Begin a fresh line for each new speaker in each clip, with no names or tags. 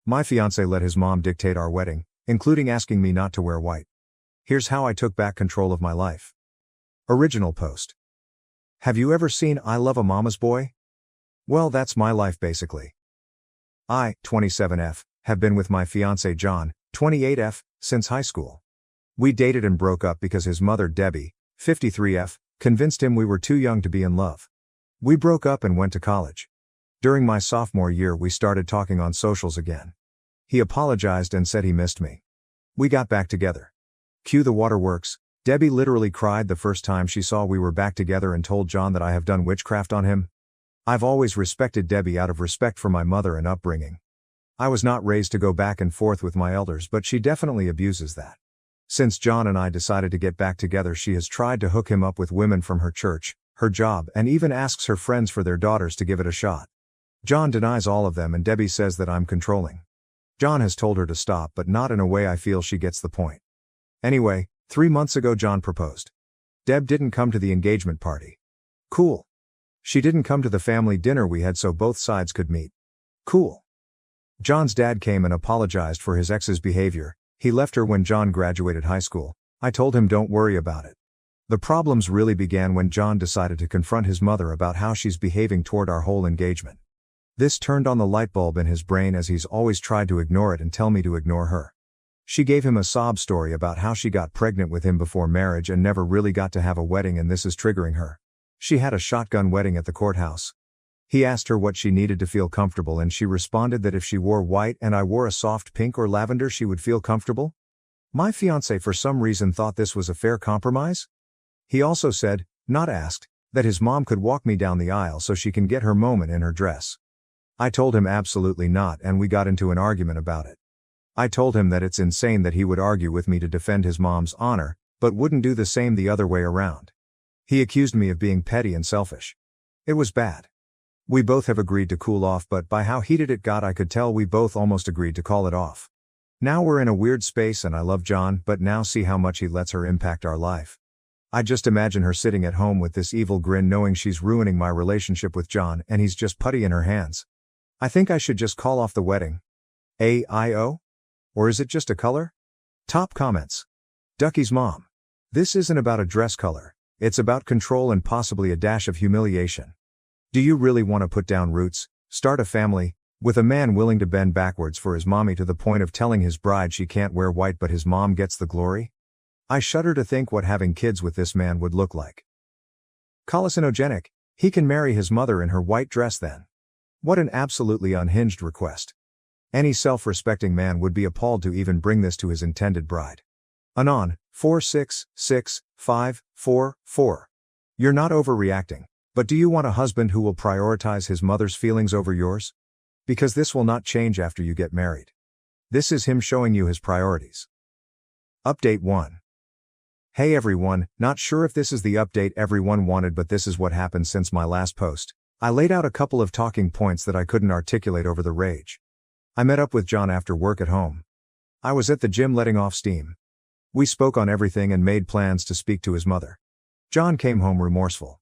My fiancé let his mom dictate our wedding, including asking me not to wear white. Here's how I took back control of my life. Original post. Have you ever seen I Love a Mama's Boy? Well, that's my life basically. I, 27F, have been with my fiancé John, 28F, since high school. We dated and broke up because his mother Debbie, 53F, convinced him we were too young to be in love. We broke up and went to college. During my sophomore year we started talking on socials again. He apologized and said he missed me. We got back together. Cue the waterworks. Debbie literally cried the first time she saw we were back together and told John that I have done witchcraft on him. I've always respected Debbie out of respect for my mother and upbringing. I was not raised to go back and forth with my elders, but she definitely abuses that. Since John and I decided to get back together, she has tried to hook him up with women from her church, her job, and even asks her friends for their daughters to give it a shot. John denies all of them and Debbie says that I'm controlling. John has told her to stop, but not in a way I feel she gets the point. Anyway, 3 months ago John proposed. Deb didn't come to the engagement party. Cool. She didn't come to the family dinner we had so both sides could meet. Cool. John's dad came and apologized for his ex's behavior. He left her when John graduated high school. I told him don't worry about it. The problems really began when John decided to confront his mother about how she's behaving toward our whole engagement. This turned on the light bulb in his brain, as he's always tried to ignore it and tell me to ignore her. She gave him a sob story about how she got pregnant with him before marriage and never really got to have a wedding, and this is triggering her. She had a shotgun wedding at the courthouse. He asked her what she needed to feel comfortable and she responded that if she wore white and I wore a soft pink or lavender she would feel comfortable. My fiancé for some reason thought this was a fair compromise. He also said, not asked, that his mom could walk me down the aisle so she can get her moment in her dress. I told him absolutely not, and we got into an argument about it. I told him that it's insane that he would argue with me to defend his mom's honor, but wouldn't do the same the other way around. He accused me of being petty and selfish. It was bad. We both have agreed to cool off, but by how heated it got I could tell we both almost agreed to call it off. Now we're in a weird space and I love John, but now see how much he lets her impact our life. I just imagine her sitting at home with this evil grin knowing she's ruining my relationship with John and he's just putty in her hands. I think I should just call off the wedding. AIO? Or is it just a color? Top comments. Ducky's mom. This isn't about a dress color, it's about control and possibly a dash of humiliation. Do you really want to put down roots, start a family, with a man willing to bend backwards for his mommy to the point of telling his bride she can't wear white but his mom gets the glory? I shudder to think what having kids with this man would look like. Hallucinogenic, he can marry his mother in her white dress then. What an absolutely unhinged request. Any self-respecting man would be appalled to even bring this to his intended bride. Anon, 466544. You're not overreacting, but do you want a husband who will prioritize his mother's feelings over yours? Because this will not change after you get married. This is him showing you his priorities. Update 1. Hey everyone, not sure if this is the update everyone wanted, but this is what happened since my last post. I laid out a couple of talking points that I couldn't articulate over the rage. I met up with John after work at home. I was at the gym letting off steam. We spoke on everything and made plans to speak to his mother. John came home remorseful.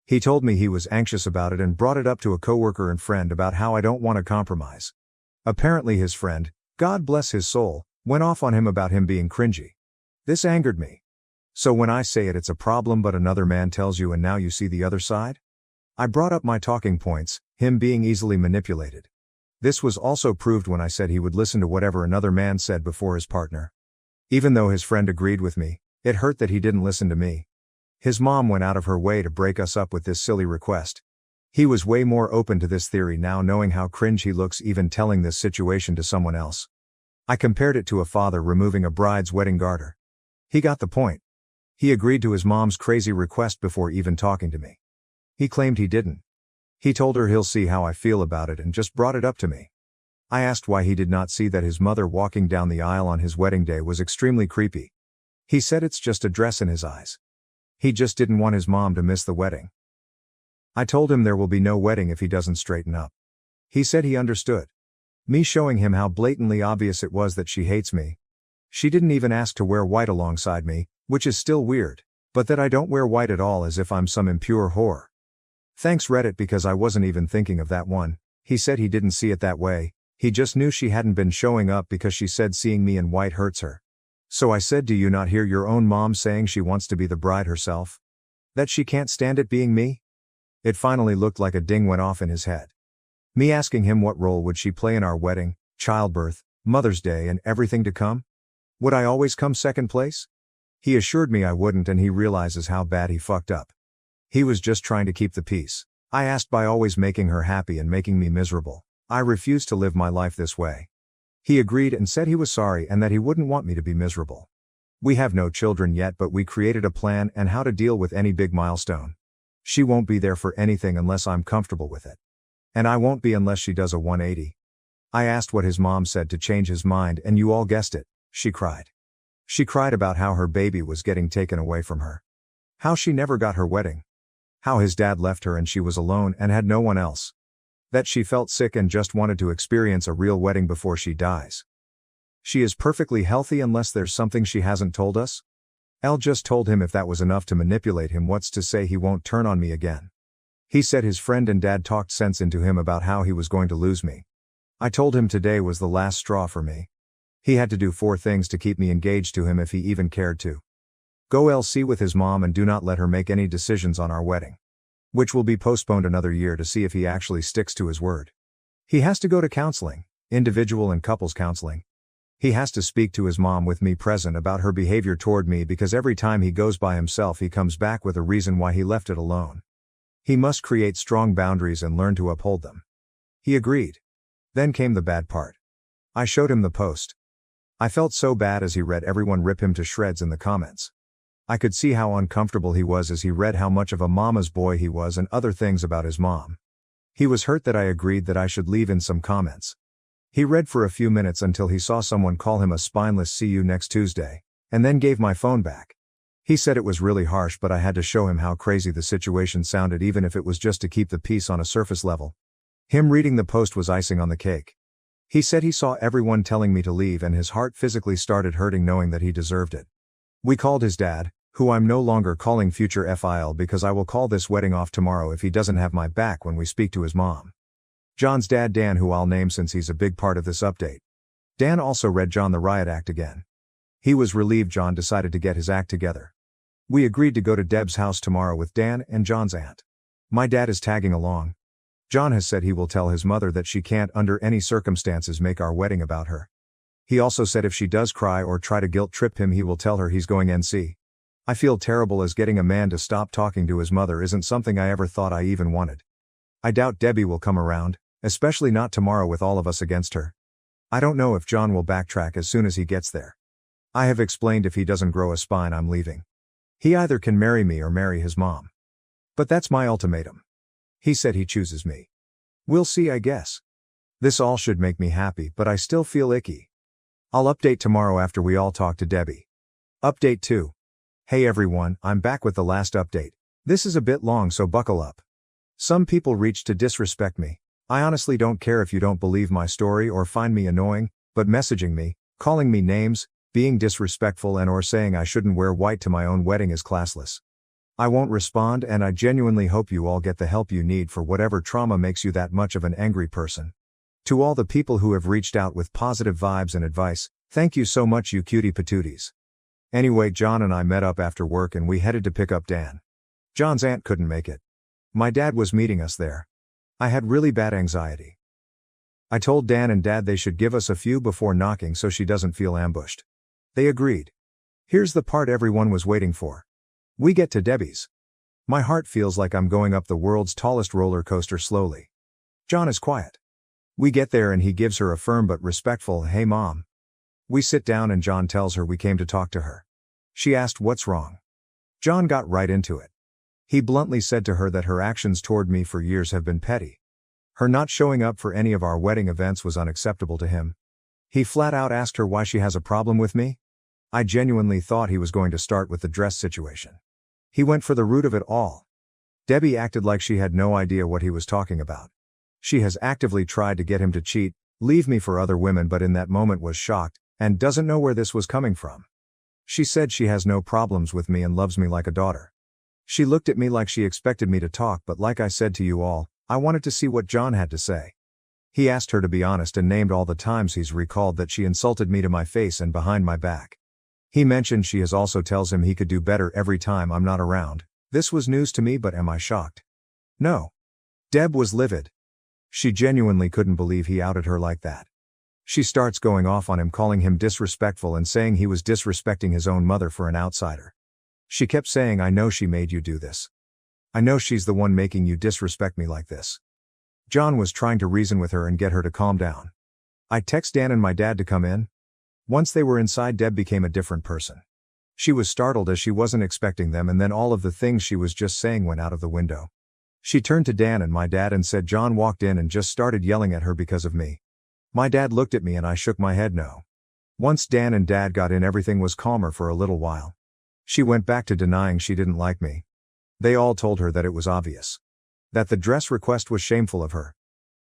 He told me he was anxious about it and brought it up to a coworker and friend about how I don't want to compromise. Apparently his friend, God bless his soul, went off on him about him being cringy. This angered me. So when I say it's a problem but another man tells you and now you see the other side? I brought up my talking points, him being easily manipulated. This was also proved when I said he would listen to whatever another man said before his partner. Even though his friend agreed with me, it hurt that he didn't listen to me. His mom went out of her way to break us up with this silly request. He was way more open to this theory now, knowing how cringe he looks even telling this situation to someone else. I compared it to a father removing a bride's wedding garter. He got the point. He agreed to his mom's crazy request before even talking to me. He claimed he didn't. He told her he'll see how I feel about it and just brought it up to me. I asked why he did not see that his mother walking down the aisle on his wedding day was extremely creepy. He said it's just a dress in his eyes. He just didn't want his mom to miss the wedding. I told him there will be no wedding if he doesn't straighten up. He said he understood. Me showing him how blatantly obvious it was that she hates me. She didn't even ask to wear white alongside me, which is still weird, but that I don't wear white at all as if I'm some impure whore. Thanks Reddit, because I wasn't even thinking of that one. He said he didn't see it that way. He just knew she hadn't been showing up because she said seeing me in white hurts her. So I said, do you not hear your own mom saying she wants to be the bride herself? That she can't stand it being me? It finally looked like a ding went off in his head. Me asking him what role would she play in our wedding, childbirth, Mother's Day and everything to come? Would I always come second place? He assured me I wouldn't, and he realizes how bad he fucked up. He was just trying to keep the peace. I asked by always making her happy and making me miserable. I refused to live my life this way. He agreed and said he was sorry and that he wouldn't want me to be miserable. We have no children yet, but we created a plan and how to deal with any big milestone. She won't be there for anything unless I'm comfortable with it. And I won't be unless she does a 180. I asked what his mom said to change his mind, and you all guessed it, she cried. She cried about how her baby was getting taken away from her. How she never got her wedding. How his dad left her and she was alone and had no one else. That she felt sick and just wanted to experience a real wedding before she dies. She is perfectly healthy unless there's something she hasn't told us? Elle just told him if that was enough to manipulate him, what's to say he won't turn on me again? He said his friend and dad talked sense into him about how he was going to lose me. I told him today was the last straw for me. He had to do 4 things to keep me engaged to him if he even cared to. Go LC with his mom and do not let her make any decisions on our wedding. Which will be postponed another year to see if he actually sticks to his word. He has to go to counseling, individual and couples counseling. He has to speak to his mom with me present about her behavior toward me, because every time he goes by himself he comes back with a reason why he left it alone. He must create strong boundaries and learn to uphold them. He agreed. Then came the bad part. I showed him the post. I felt so bad as he read everyone rip him to shreds in the comments. I could see how uncomfortable he was as he read how much of a mama's boy he was and other things about his mom. He was hurt that I agreed that I should leave in some comments. He read for a few minutes until he saw someone call him a spineless "see you next Tuesday," and then gave my phone back. He said it was really harsh, but I had to show him how crazy the situation sounded, even if it was just to keep the peace on a surface level. Him reading the post was icing on the cake. He said he saw everyone telling me to leave and his heart physically started hurting knowing that he deserved it. We called his dad, who I'm no longer calling future FIL because I will call this wedding off tomorrow if he doesn't have my back when we speak to his mom. John's dad Dan, who I'll name since he's a big part of this update. Dan also read John the riot act again. He was relieved John decided to get his act together. We agreed to go to Deb's house tomorrow with Dan and John's aunt. My dad is tagging along. John has said he will tell his mother that she can't under any circumstances make our wedding about her. He also said if she does cry or try to guilt trip him he will tell her he's going NC. I feel terrible as getting a man to stop talking to his mother isn't something I ever thought I even wanted. I doubt Debbie will come around, especially not tomorrow with all of us against her. I don't know if John will backtrack as soon as he gets there. I have explained if he doesn't grow a spine I'm leaving. He either can marry me or marry his mom. But that's my ultimatum. He said he chooses me. We'll see, I guess. This all should make me happy, but I still feel icky. I'll update tomorrow after we all talk to Debbie. Update 2. Hey everyone, I'm back with the last update. This is a bit long, so buckle up. Some people reached to disrespect me. I honestly don't care if you don't believe my story or find me annoying, but messaging me, calling me names, being disrespectful and or saying I shouldn't wear white to my own wedding is classless. I won't respond, and I genuinely hope you all get the help you need for whatever trauma makes you that much of an angry person. To all the people who have reached out with positive vibes and advice, thank you so much, you cutie patooties. Anyway, John and I met up after work and we headed to pick up Dan. John's aunt couldn't make it. My dad was meeting us there. I had really bad anxiety. I told Dan and Dad they should give us a few before knocking so she doesn't feel ambushed. They agreed. Here's the part everyone was waiting for. We get to Debbie's. My heart feels like I'm going up the world's tallest roller coaster slowly. John is quiet. We get there and he gives her a firm but respectful "Hey Mom." We sit down and John tells her we came to talk to her. She asked what's wrong. John got right into it. He bluntly said to her that her actions toward me for years have been petty. Her not showing up for any of our wedding events was unacceptable to him. He flat out asked her why she has a problem with me. I genuinely thought he was going to start with the dress situation. He went for the root of it all. Debbie acted like she had no idea what he was talking about. She has actively tried to get him to cheat, leave me for other women, but in that moment was shocked, and doesn't know where this was coming from. She said she has no problems with me and loves me like a daughter. She looked at me like she expected me to talk, but like I said to you all, I wanted to see what John had to say. He asked her to be honest and named all the times he's recalled that she insulted me to my face and behind my back. He mentioned she has also tells him he could do better every time I'm not around. This was news to me, but am I shocked? No. Deb was livid. She genuinely couldn't believe he outed her like that. She starts going off on him, calling him disrespectful and saying he was disrespecting his own mother for an outsider. She kept saying, I know she made you do this. I know she's the one making you disrespect me like this. John was trying to reason with her and get her to calm down. I text Dan and my dad to come in. Once they were inside, Deb became a different person. She was startled as she wasn't expecting them, and then all of the things she was just saying went out of the window. She turned to Dan and my dad and said John walked in and just started yelling at her because of me. My dad looked at me and I shook my head no. Once Dan and Dad got in, everything was calmer for a little while. She went back to denying she didn't like me. They all told her that it was obvious. That the dress request was shameful of her.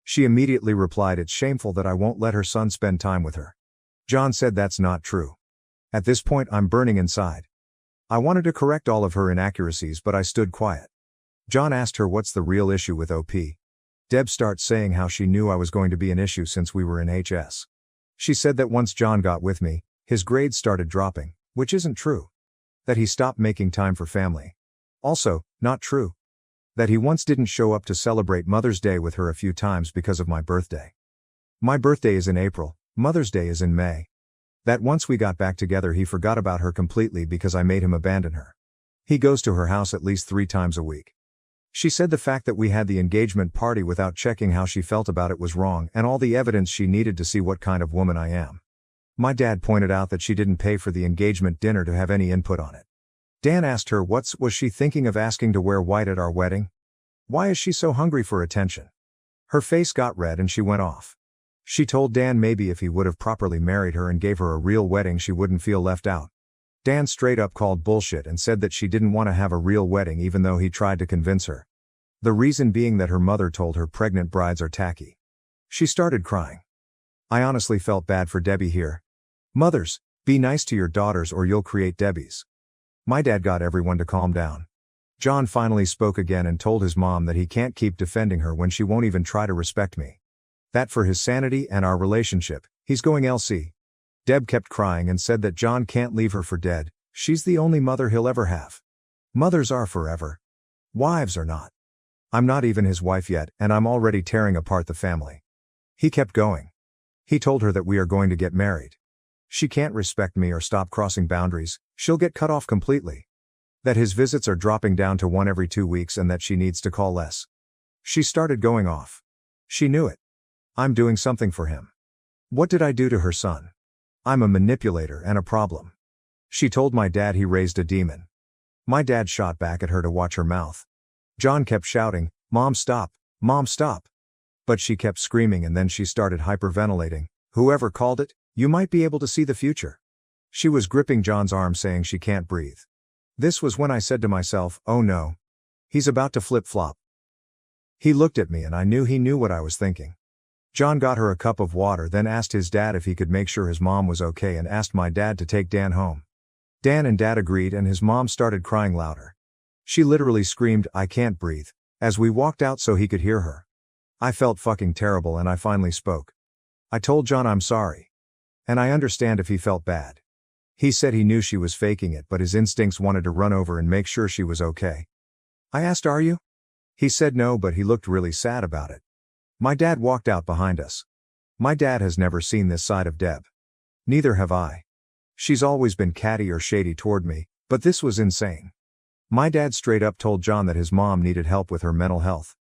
She immediately replied, it's shameful that I won't let her son spend time with her. John said that's not true. At this point I'm burning inside. I wanted to correct all of her inaccuracies, but I stood quiet. John asked her what's the real issue with OP. Deb starts saying how she knew I was going to be an issue since we were in HS. She said that once John got with me, his grades started dropping, which isn't true. That he stopped making time for family. Also, not true. That he once didn't show up to celebrate Mother's Day with her a few times because of my birthday. My birthday is in April, Mother's Day is in May. That once we got back together he forgot about her completely because I made him abandon her. He goes to her house at least 3 times a week. She said the fact that we had the engagement party without checking how she felt about it was wrong, and all the evidence she needed to see what kind of woman I am. My dad pointed out that she didn't pay for the engagement dinner to have any input on it. Dan asked her was she thinking of asking to wear white at our wedding? Why is she so hungry for attention? Her face got red and she went off. She told Dan maybe if he would have properly married her and gave her a real wedding she wouldn't feel left out. Dan straight up called bullshit and said that she didn't want to have a real wedding even though he tried to convince her. The reason being that her mother told her pregnant brides are tacky. She started crying. I honestly felt bad for Debbie here. Mothers, be nice to your daughters or you'll create Debbies. My dad got everyone to calm down. John finally spoke again and told his mom that he can't keep defending her when she won't even try to respect me. That for his sanity and our relationship, he's going LC. Deb kept crying and said that John can't leave her for dead, she's the only mother he'll ever have. Mothers are forever. Wives are not. I'm not even his wife yet, and I'm already tearing apart the family. He kept going. He told her that we are going to get married. She can't respect me or stop crossing boundaries, she'll get cut off completely. That his visits are dropping down to 1 every 2 weeks and that she needs to call less. She started going off. She knew it. I'm doing something for him. What did I do to her son? I'm a manipulator and a problem. She told my dad he raised a demon. My dad shot back at her to watch her mouth. John kept shouting, Mom stop, Mom stop. But she kept screaming and then she started hyperventilating. Whoever called it, you might be able to see the future. She was gripping John's arm saying she can't breathe. This was when I said to myself, oh no. He's about to flip-flop. He looked at me and I knew he knew what I was thinking. John got her a cup of water, then asked his dad if he could make sure his mom was okay and asked my dad to take Dan home. Dan and Dad agreed and his mom started crying louder. She literally screamed, I can't breathe, as we walked out so he could hear her. I felt fucking terrible and I finally spoke. I told John I'm sorry. And I understand if he felt bad. He said he knew she was faking it but his instincts wanted to run over and make sure she was okay. I asked, are you? He said no, but he looked really sad about it. My dad walked out behind us. My dad has never seen this side of Deb. Neither have I. She's always been catty or shady toward me, but this was insane. My dad straight up told John that his mom needed help with her mental health.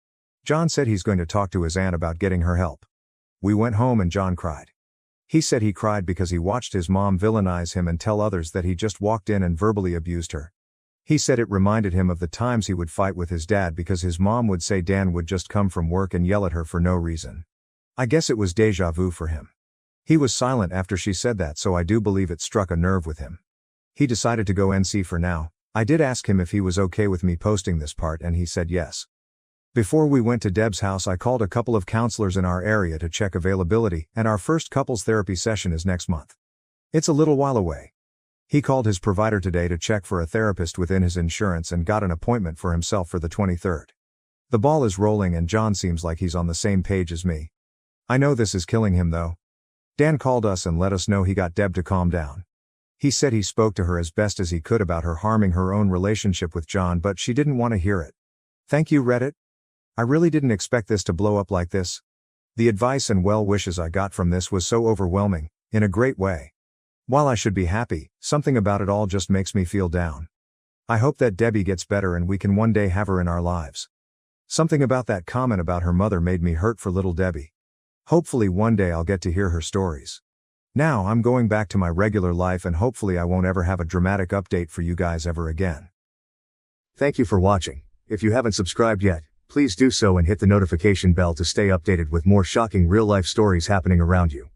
John said he's going to talk to his aunt about getting her help. We went home and John cried. He said he cried because he watched his mom villainize him and tell others that he just walked in and verbally abused her. He said it reminded him of the times he would fight with his dad because his mom would say Dan would just come from work and yell at her for no reason. I guess it was deja vu for him. He was silent after she said that, so I do believe it struck a nerve with him. He decided to go NC for now. I did ask him if he was okay with me posting this part and he said yes. Before we went to Deb's house I called a couple of counselors in our area to check availability and our first couples therapy session is next month. It's a little while away. He called his provider today to check for a therapist within his insurance and got an appointment for himself for the 23rd. The ball is rolling and John seems like he's on the same page as me. I know this is killing him though. Dan called us and let us know he got Deb to calm down. He said he spoke to her as best as he could about her harming her own relationship with John, but she didn't want to hear it. Thank you, Reddit. I really didn't expect this to blow up like this. The advice and well wishes I got from this was so overwhelming, in a great way. While I should be happy, something about it all just makes me feel down. I hope that Debbie gets better and we can one day have her in our lives. Something about that comment about her mother made me hurt for little Debbie. Hopefully one day I'll get to hear her stories. Now I'm going back to my regular life and hopefully I won't ever have a dramatic update for you guys ever again. Thank you for watching. If you haven't subscribed yet, please do so and hit the notification bell to stay updated with more shocking real-life stories happening around you.